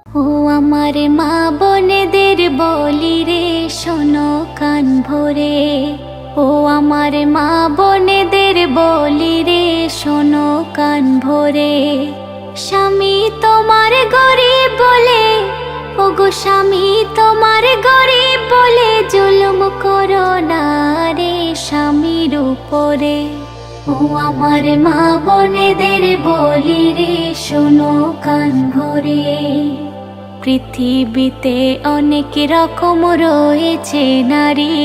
ও আমার মা বোনেদের বলি রে শোনো কান ভরে, ও আমার মা বোনেদের বলি রে শোনো কান ভরে। স্বামী তোমার গরিব বলে, ও গো স্বামী তোমার গরিব বলে জুলুম করো না রে স্বামীর উপরে। ও আমার মা বোনেদের বলি রে শোনো কান ভরে। পৃথিবীতে অনেক রকম রয়েছে নারী,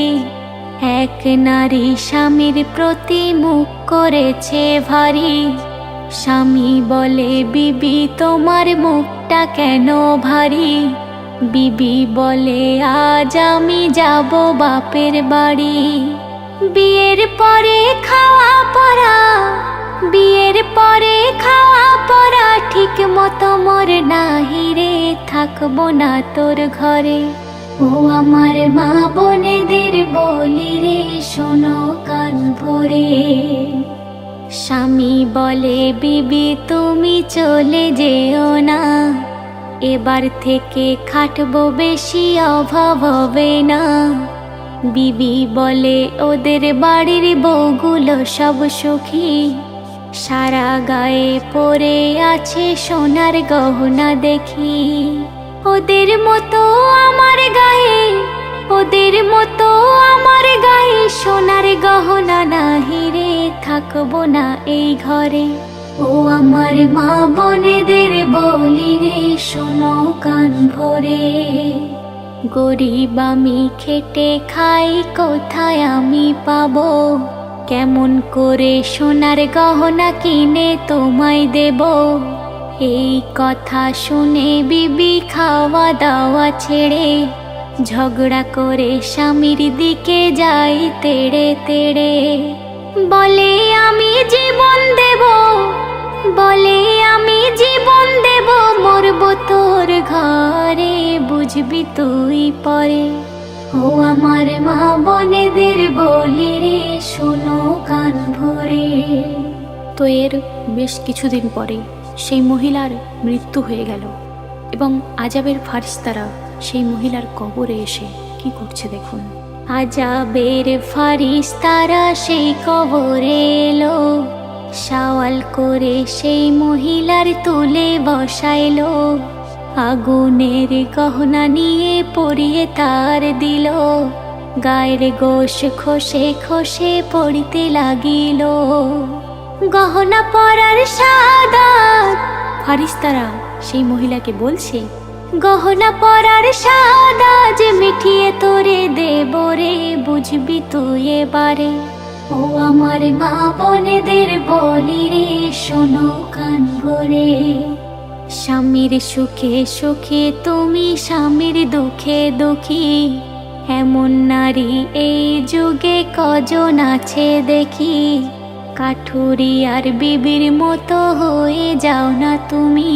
এক নারী স্বামীর প্রতি মুখ করেছে ভারী। স্বামী বলে বিবি তোমার মুখটা কেন ভারী, বিবি বলে আজ আমি যাব বাপের বাড়ি। বিয়ের পরে খাওয়া পরা, বিয়ের পরে খাওয়া পরা ঠিক মতো মোর নাহি রে, থাকবো না তোর ঘরে। ও আমার মা বোনেদের বলি রে শোনো কান ভরে। স্বামী বলে বিবি তুমি চলে যেও না, এবার থেকে খাটবো বেশি অভাব হবে না। বিবি বলে ওদের বাড়ির বউগুলো সব সুখী, সারা গায়ে পরে আছে সোনার গহনা দেখি। ওদের মতো আমার গায়ে, ওদের মতো আমার গায়ে সোনার গহনা নাহি রে, থাকবো না এই ঘরে। ও আমার মা বোনেদের বলি রে শোনো কান ভরে। গরিব আমি খেটে খাই, কোথায় আমি পাবো, কেমন করে সোনার গহনা কিনে তোমায় দেব। এই কথা শুনে বিবি খাওয়া দাওয়া ছেড়ে ঝগড়া করে স্বামীর দিকে যাই তেড়ে তেড়ে। বলে আমি জীবন দেব, বলে আমি জীবন দেব, মরবো তোর ঘরে বুঝবি তুই পরে। ও আমার মা বোনেদের বলি রে শোনো কান ভরে। তো এর বেশ কিছুদিন পরে সেই মহিলার মৃত্যু হয়ে গেল এবং আজাবের ফারিস্তারা সেই মহিলার কবরে এসে কি করছে দেখুন। আজাবের ফারিস্তারা সেই কবরে এলো, সওয়াল করে সেই মহিলার তুলে বসাইলো। আগুনের গহনা নিয়ে পরিয়ে তার দিল, গায়ের গোশ খসে খসে পড়িতে লাগিল। গহনা পরার সাদাত, ফারিস্তারা সেই মহিলাকে বলছে, গহনা পরার সাদাত মিটিয়ে তোরে দেব রে, বুঝবি তুই এবারে। ও আমার মা বোনেদের বলি রে শোনো কান ভরে। স্বামীর সুখে সুখে তুমি স্বামীর দুঃখে দুঃখী, এমন নারী এই যুগে কজন আছে দেখি। কাঠুরি আর বিবির মতো হয়ে যাও না তুমি,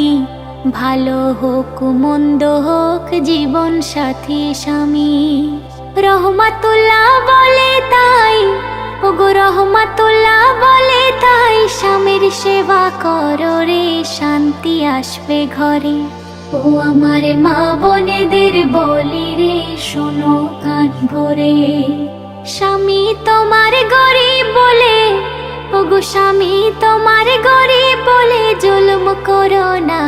ভালো হোক মন্দ হোক জীবন সাথী স্বামী। রহমাতুল্লাহ বলে তাই, ওগো রহমাতুল্লাহ বলে তাই, স্বামীর সেবা করো রে শান্তি আসবে ঘরে। ও আমার মা বোনেদের বলি রে শোনো কান ভরে। স্বামী তোমার গরিব বলে, ওগো স্বামী তোমার গরিব বলে জুলুম করো না